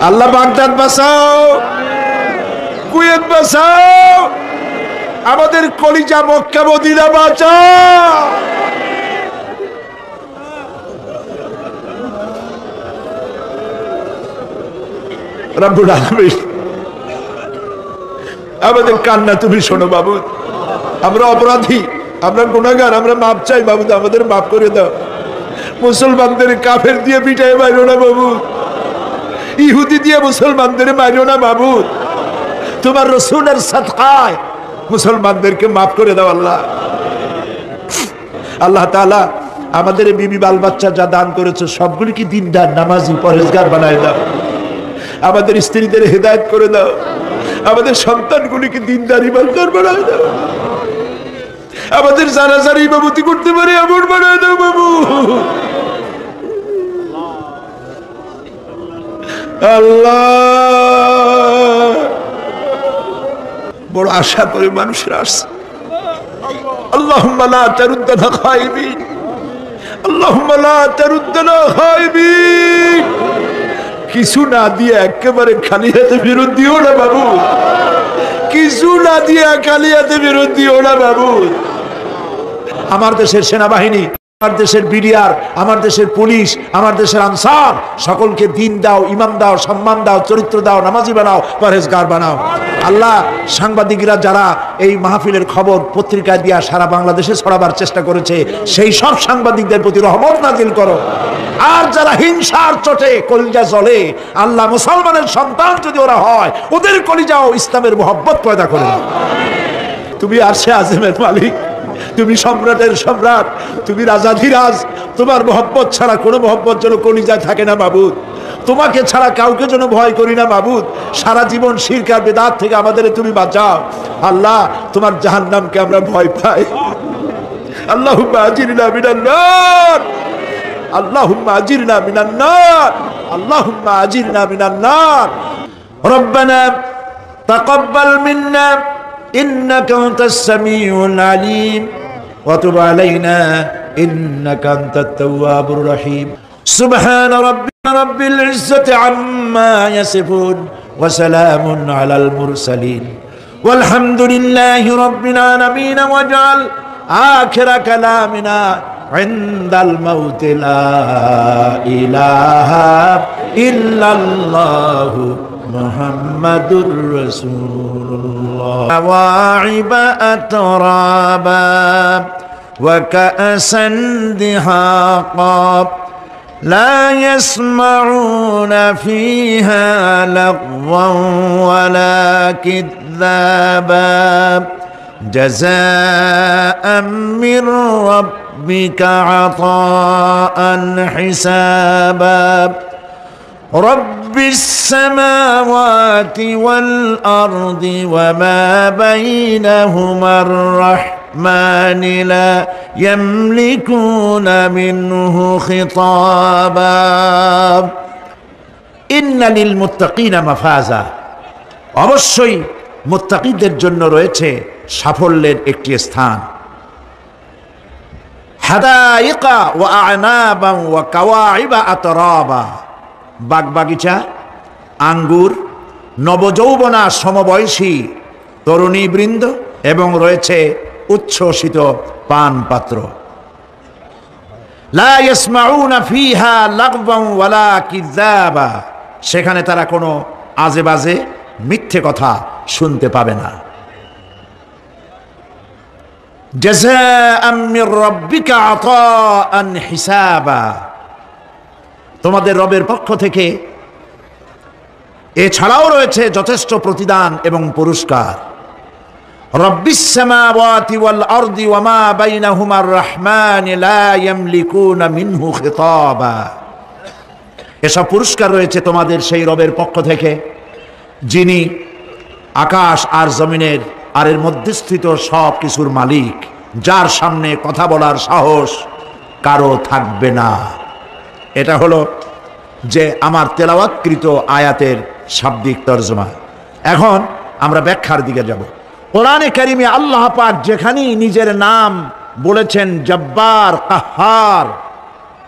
আল্লাহ, বাগদাদ বাঁচাও, কুয়েত বাঁচাও, আমাদের কলিজা মক্কা মদিনা বাঁচাও। রব্বুল আলামিন, আমাদের কান্না তুমি শোনো বাবু। আমরা অপরাধী, আমরা গুনাহগার, আমরা মাপ চাই বাবু, আমাদের মাফ করে দাও। মুসলমানদের কাফের দিয়ে পিটায় মারো না বাবু, ইহুদি দিয়ে মুসলমানদের মারো না বাবু। তোমার রাসূলের সাদকায় মুসলমানদেরকে মাফ করে দাও আল্লাহ। আল্লাহ তাআলা, আমাদের বিবি বাল বাচ্চা যা দান করেছে সবগুলিকে দিনদার, নামাজি, পরহেজগার বানায় দাও। আমাদের স্ত্রীদের হেদায়েত করে দাও, আমাদের সন্তানগুলিকে দিনদার, ইমানদার বানায় দাও। আমাদের যারা যারা ইমামতি করতে পারে এমন বানায় দাও বাবু। আল্লাহ, বড় আশা করে মানুষেরা আসছে। আল্লাহুম্মা লা তারুদ্দানা খায়বিন, আল্লাহুম্মা লা তারুদ্দানা খায়বিন। কিছু না দিয়ে একেবারে খালি হাতে ফেরত দিও না বাবু, কিছু না দিয়ে খালি হাতে ফেরত দিও না বাবু। আমার দেশের সেনাবাহিনী, আমার দেশের বিডিআর, আমার দেশের পুলিশ, আমার দেশের আনসার, সকলকে দিন দাও, ইমান দাও, সম্মান দাও, চরিত্র দাও, নামাজি বানাও, পরহেজগার বানাও। আল্লাহ, সাংবাদিকরা যারা এই মাহফিলের খবর পত্রিকায় দিয়া সারা বাংলাদেশে ছড়াবার চেষ্টা করেছে, সেই সব সাংবাদিকদের প্রতি রহমত নাজিল করো। আর যারা হিংসার চোটে কলিজা জ্বলে, আল্লাহ, মুসলমানের সন্তান যদি ওরা হয়, ওদের কলিজাও ইসলামের মোহব্বত পয়দা করে। তুমি আরশে আযমের মালিক, তুমি সম্রাটের সম্রাট, তুমি রাজাধিরাজ। তোমার মোহব্বত ছাড়া কোনো মোহব্বত যেন কলিজায় থাকে না মাবুদ। তোমাকে ছাড়া কাউকে যেন ভয় করি না মাবুদ। সারা জীবন শিরক আর বিদআত থেকে আমাদের তুমি বাঁচাও। আল্লাহ, তোমার জাহান্নামকে আমরা ভয় পাই। আল্লাহুম্মা আজিরনা মিনান নার, আল্লাহুম্মা আজিরনা মিনান নার, আল্লাহুম্মা আজিরনা মিনান নার। রব্বানা তাকাব্বাল মিন্না إنك أنت السميع العليم وتب علينا إنك أنت التواب الرحيم سبحان ربك رب العزة عما يصفون وسلام على المرسلين والحمد لله رب العالمين واجعل آخر كلامنا عند الموت لا إله إلا الله محمد رسول الله واعب أترابا وكأسا دهاقا لا يسمعون فيها لغوا ولا كذابا جزاء من ربك عطاء حسابا رب السماوات والأرض وما بينهما الرحمن لا يملكون منه خطابا إن للمتقين مفازا অবশ্যই মুত্তাকিদের জন্য রয়েছে সাফল্যের একটি স্থান। হাদাইকা ওয়া আ'নাবা ওয়া কাওয়াইবা আতরাবা, বাগবাগিচা, আঙ্গুর, নবযৌবনা সমবয়সী তরুণী বৃন্দ এবং রয়েছে উচ্ছ্বসিত পান পাত্র। লা ইয়াসমাউনা ফিহা লাগওয়ান ওয়ালা কিযাবা, সেখানে তারা কোনো আজে বাজে মিথ্যে কথা শুনতে পাবে না। জাযাআম মির রাব্বিকা আতাআন হিসাবা, তোমাদের রবের পক্ষ থেকে এছাড়াও রয়েছে যথেষ্ট প্রতিদান এবং পুরস্কার। রব্বিস সামাওয়াতি ওয়াল আরদি ওয়া মা বাইনাহুমার রাহমান লা ইয়ামলিকুনা মিনহু খিতাবা, এসব পুরস্কার রয়েছে তোমাদের সেই রবের পক্ষ থেকে যিনি আকাশ আর জমিনের আর এর মধ্যস্থিত সব কিছুর মালিক, যার সামনে কথা বলার সাহস কারো থাকবে না। এটা হলো যে আমার তেলাওয়াতকৃত আয়াতের শাব্দিক তরজমা। এখন আমরা ব্যাখ্যার দিকে যাব। কোরআনে কারিমে আল্লাহ পাক যেখানেই নিজের নাম বলেছেন জব্বার, কাহ্হার,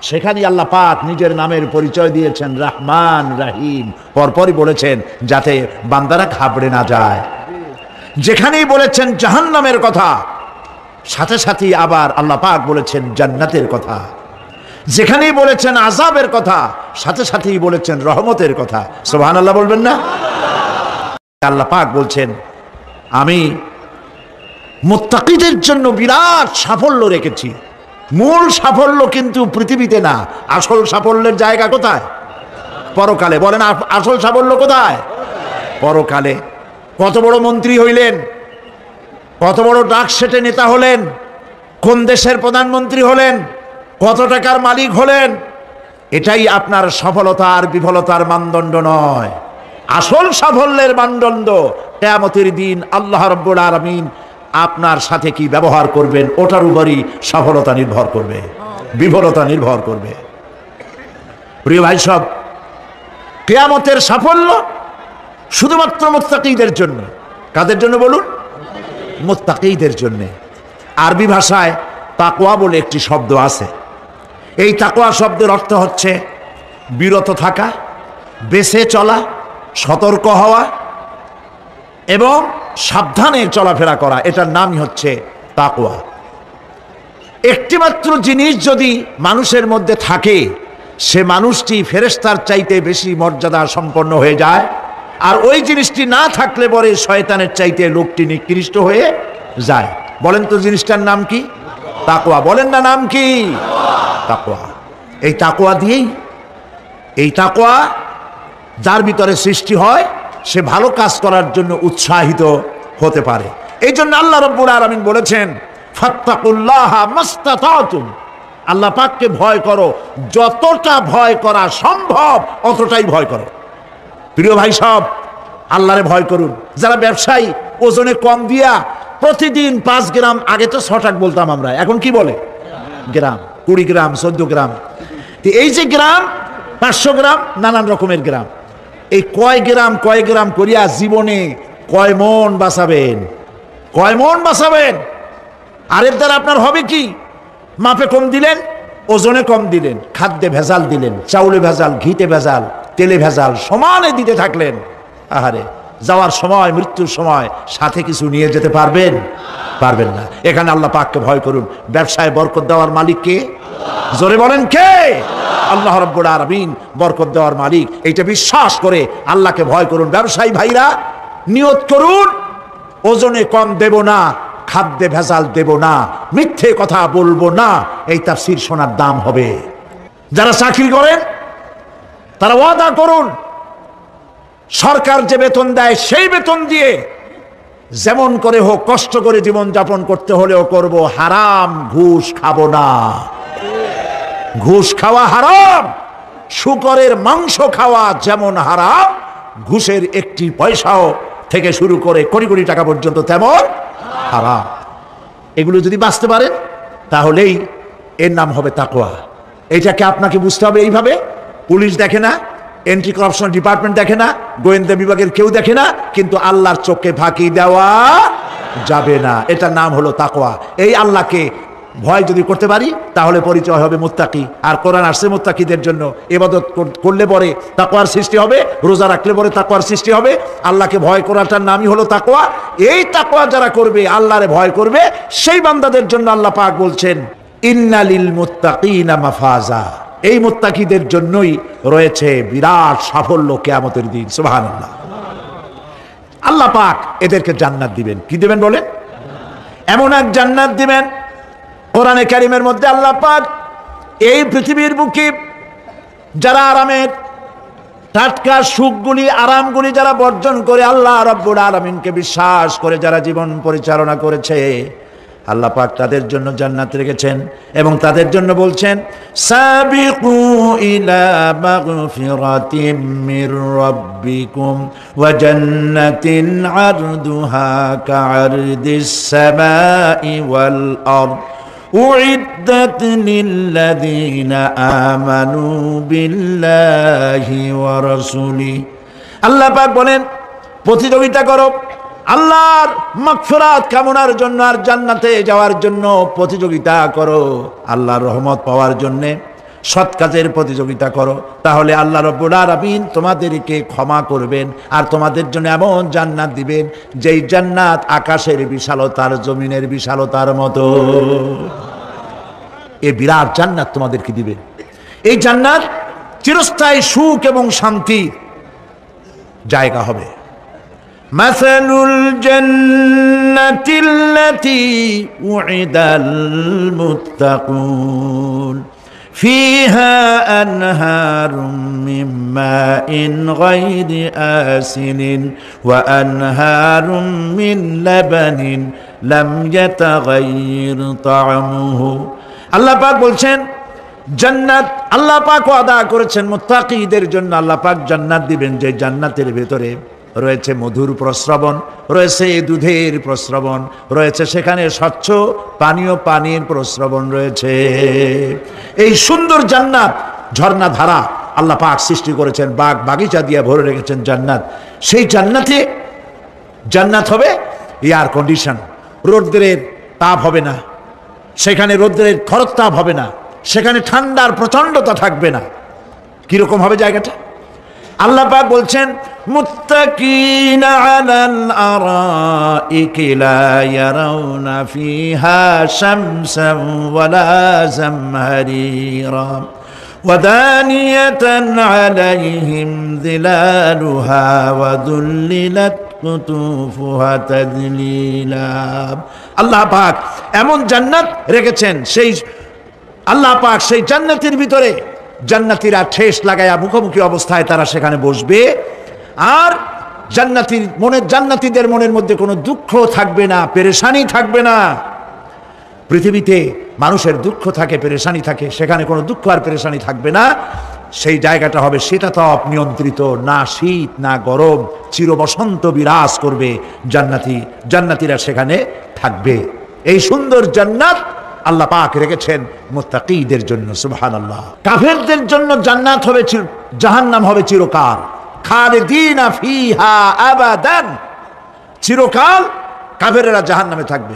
সেখানেই আল্লাহ পাক নিজের নামের পরিচয় দিয়েছেন রহমান, রহিম, পরপরই বলেছেন যাতে বান্দারা ঘাবড়ে না যায়। যেখানেই বলেছেন জাহান্নামের কথা, সাথে সাথেই আবার আল্লাহ পাক বলেছেন জান্নাতের কথা। যেখানেই বলেছেন আযাবের কথা, সাথে সাথেই বলেছেন রহমতের কথা। সুবহানাল্লাহ বলবেন না? আল্লাহ পাক বলছেন আমি মুত্তাকিদের জন্য বিরাট সাফল্য রেখেছি। মূল সাফল্য কিন্তু পৃথিবীতে না, আসল সাফল্যের জায়গা কোথায়? পরকালে। বলেন আসল সাফল্য কোথায়? পরকালে। কত বড় মন্ত্রী হইলেন, কত বড় ডাক সেটে নেতা হলেন, কোন দেশের প্রধানমন্ত্রী হলেন, কত টাকার মালিক হলেন, এটাই আপনার সফলতা আর বিফলতার মানদণ্ড নয়। আসল সাফল্যের মানদণ্ড কিয়ামতের দিন আল্লাহ রাব্বুল আলামিন আপনার সাথে কি ব্যবহার করবেন, ওটার উপরই সফলতা নির্ভর করবে, বিফলতা নির্ভর করবে। প্রিয় ভাই সব, কিয়ামতের সাফল্য শুধুমাত্র মুত্তাকিদের জন্য। কাদের জন্য বলুন? মুত্তাকীদের জন্য। আরবি ভাষায় তাকওয়া বলে একটি শব্দ আছে। এই তাকওয়া শব্দের অর্থ হচ্ছে বিরত থাকা, বেঁচে চলা, সতর্ক হওয়া এবং সাবধানে চলাফেরা করা, এটার নামই হচ্ছে তাকওয়া। একটিমাত্র জিনিস যদি মানুষের মধ্যে থাকে, সে মানুষটি ফেরেশতার চাইতে বেশি মর্যাদা সম্পন্ন হয়ে যায়। আর ওই জিনিসটি না থাকলে পরে শয়তানের চাইতে লোকটি নিকৃষ্ট হয়ে যায়। বলেন তো জিনিসটার নাম কি? তাকওয়া। বলেন না নাম কি? তাকওয়া। এই তাকওয়া দিয়েই, এই তাকওয়া যার ভিতরে সৃষ্টি হয়, সে ভালো কাজ করার জন্য উৎসাহিত হতে পারে। এই জন্য আল্লাহ রাব্বুল আলামিন বলেছেন, ফাত্তাকুল্লাহা মাস্তাতাতুম, আল্লাহ পাককে ভয় করো, যতটা ভয় করা সম্ভব অতটাই ভয় করো। প্রিয় ভাই সব, আল্লাহরে ভয় করুন। যারা ব্যবসায়ী ওজনে কম দিয়া প্রতিদিন 5 গ্রাম, আগে তো 6 টাকা বলতাম আমরা, এখন কি বলে? গ্রাম, 20 গ্রাম, 14 গ্রাম। এই যে গ্রাম, 500 গ্রাম, নানান রকমের গ্রাম, এই কয় গ্রাম করিয়া জীবনে কয় মন বাঁচাবেন? কয় মন বাঁচাবেন? আর এর দ্বারা আপনার হবে কি? মাপে কম দিলেন, ওজনে কম দিলেন, খাদ্যে ভেজাল দিলেন, চাউলে ভেজাল, ঘিতে ভেজাল, তেলে ভেজাল, সমানে দিতে থাকলেন। আহারে, যাওয়ার সময়, মৃত্যুর সময় সাথে কিছু নিয়ে যেতে পারবেন? পারবেন না। এখানে আল্লাহ পাককে ভয় করুন। ব্যবসায় বরকত দেওয়ার মালিক কে? জোরে বলেন কে? আল্লাহ রাব্বুল আলামিন বরকত দেওয়ার মালিক। এইটা বিশ্বাস করে আল্লাহকে ভয় করুন। ব্যবসায়ী ভাইরা নিয়ত করুন, ওজনে কম দেব না, খাদ্যে ভেজাল দেব না, মিথ্যে কথা বলবো না। এই তাফসীর শোনার দাম হবে। যারা চাকরি করেন তারা ওয়াদা করুন, সরকার যে বেতন দেয় সেই বেতন দিয়ে যেমন করে হোক কষ্ট করে জীবন যাপন করতে হলেও করব, হারাম ঘুষ খাবো না। ঘুষ খাওয়া হারাম। শূকরের মাংস খাওয়া যেমন হারাম, ঘুষের একটি পয়সাও থেকে শুরু করে কোটি কোটি টাকা পর্যন্ত তেমন হারাম। এগুলো যদি বাঁচতে পারেন তাহলেই এর নাম হবে তাকওয়া। এইটাকে আপনাকে বুঝতে হবে এইভাবে। পুলিশ দেখে না, এন্টি করাপশন ডিপার্টমেন্ট দেখে না, গোয়েন্দা বিভাগের কেউ দেখে না, কিন্তু আল্লাহর চোখে ফাঁকি দেওয়া যাবে না। এটার নাম হলো তাকওয়া। এই আল্লাহকে ভয় যদি করতে পারি তাহলে পরিচয় হবে মুত্তাকি। আর কোরআন আসছে মুত্তাকিদের জন্য। ইবাদত করলে পরে তাকওয়ার সৃষ্টি হবে, রোজা রাখলে পরে তাকওয়ার সৃষ্টি হবে। আল্লাহকে ভয় করাটার নামই হলো তাকওয়া। এই তাকওয়া যারা করবে, আল্লাহরে ভয় করবে, সেই বান্দাদের জন্য আল্লাহ পাক বলছেন, ইন্নালিল মুত্তাকিনা মাফাজা। এই মুত্তাকিদের জন্যই রয়েছে বিরাট সাফল্য কিয়ামতের দিন। সুবহানাল্লাহ। আল্লাহ পাক এদেরকে জান্নাত দিবেন। কি দিবেন বলেন? এমন এক জান্নাত দিবেন, কোরআনে কারীমের মধ্যে আল্লাহ পাক এই পৃথিবীর বুকে যারা আরামের টাটকা সুখগুলি, আরামগুলি যারা বর্জন করে আল্লাহ রাব্বুল আলামিনকে বিশ্বাস করে যারা জীবন পরিচালনা করেছে, আল্লাহ পাক তাদের জন্য জান্নাত রেখেছেন। এবং তাদের জন্য বলছেন, সাবিকু ইলা মাগফিরাতিম মির রাব্বিকুম ওয়া জান্নাতিন আরদুহা কাআরদিস সামাই ওয়াল আরদ উইদ্দাত লিল্লাযীনা আমানু বিল্লাহি ওয়া রাসূলিহি। আল্লাহ পাক বলেন, প্রতিযোগিতা করো আল্লাহর মাগফিরাত কামনার জন্য আর জান্নাতে যাওয়ার জন্য প্রতিযোগিতা করো। আল্লাহর রহমত পাওয়ার জন্য সৎ কাজের প্রতিযোগিতা করো, তাহলে আল্লাহ রাব্বুল আলামিন তোমাদেরকে ক্ষমা করবেন আর তোমাদের জন্য এমন জান্নাত দিবেন যেই জান্নাত আকাশের বিশালতার, জমিনের বিশালতার মতো। এই বিরাট জান্নাত তোমাদেরকে দিবেন। এই জান্নাত চিরস্থায়ী সুখ এবং শান্তির জায়গা হবে। মাসালুল জান্নাতিল্লাতী উইদাল মুত্তাকুন ফিহা আনহারুম মিন মাইন গায়রি আসিনিন ওয়া আনহারুম মিন লাবানিন লাম ইয়াতাগায়্যার তা'আমুহু। আল্লাহ পাক বলছেন, জান্নাত আল্লাহ পাক ওয়াদা করেছেন মুত্তাকিদের জন্য। আল্লাহ পাক জান্নাত দিবেন যে জান্নাতের ভেতরে রয়েছে মধুর প্রস্রবণ, রয়েছে দুধের প্রস্রবণ, রয়েছে সেখানে স্বচ্ছ পানীয় পানির প্রস্রবণ রয়েছে। এই সুন্দর জান্নাত, ঝর্ণা ধারা আল্লাহ পাক সৃষ্টি করেছেন, বাগ বাগিচা দিয়ে ভরে রেখেছেন জান্নাত। সেই জান্নাতে জান্নাত হবে এয়ার কন্ডিশন, রৌদ্রের তাপ হবে না, সেখানে রৌদ্রের খরতাপ হবে না, সেখানে ঠান্ডার প্রচন্ডতা থাকবে না। কিরকম হবে জায়গাটা? আল্লাহ পাক বলছেন মুত্তাকিনা আলাল আরাইকি লা ইয়ারাউনা ফিহা শামসান ওয়ালা জামহারিরা ওয়াদানিয়াতান আলাইহিম যিলালুহা ওয়া যুল্লিলাত কুতুফুহা তাদলিলা। আল্লাহ পাক এমন জান্নাত রেখেছেন, সেই আল্লাহ পাক সেই জান্নাতের ভিতরে জান্নাতীরা ঠেস লাগায়া মুখোমুখি অবস্থায় তারা সেখানে বসবে, আর জান্নাতীদের মনের মধ্যে কোনো দুঃখ থাকবে না, পেরেশানি থাকবে না। পৃথিবীতে মানুষের দুঃখ থাকে, পেরেশানি থাকে, সেখানে কোনো দুঃখ আর পেরেশানি থাকবে না। সেই জায়গাটা হবে শীতাতপ নিয়ন্ত্রিত, না শীত না গরম, চির বসন্ত বিরাজ করবে। জান্নাতীরা সেখানে থাকবে। এই সুন্দর জান্নাত আল্লাহ পাক রেখেছেন মুত্তাকীদের জন্য। সুবহানাল্লাহ। কাফেরদের জন্য জান্নাত হবে, জাহান্নাম হবে চিরকাল। খালিদিনা ফিহা আবাদান, চিরকাল কাফেরেরা জাহান্নামে থাকবে।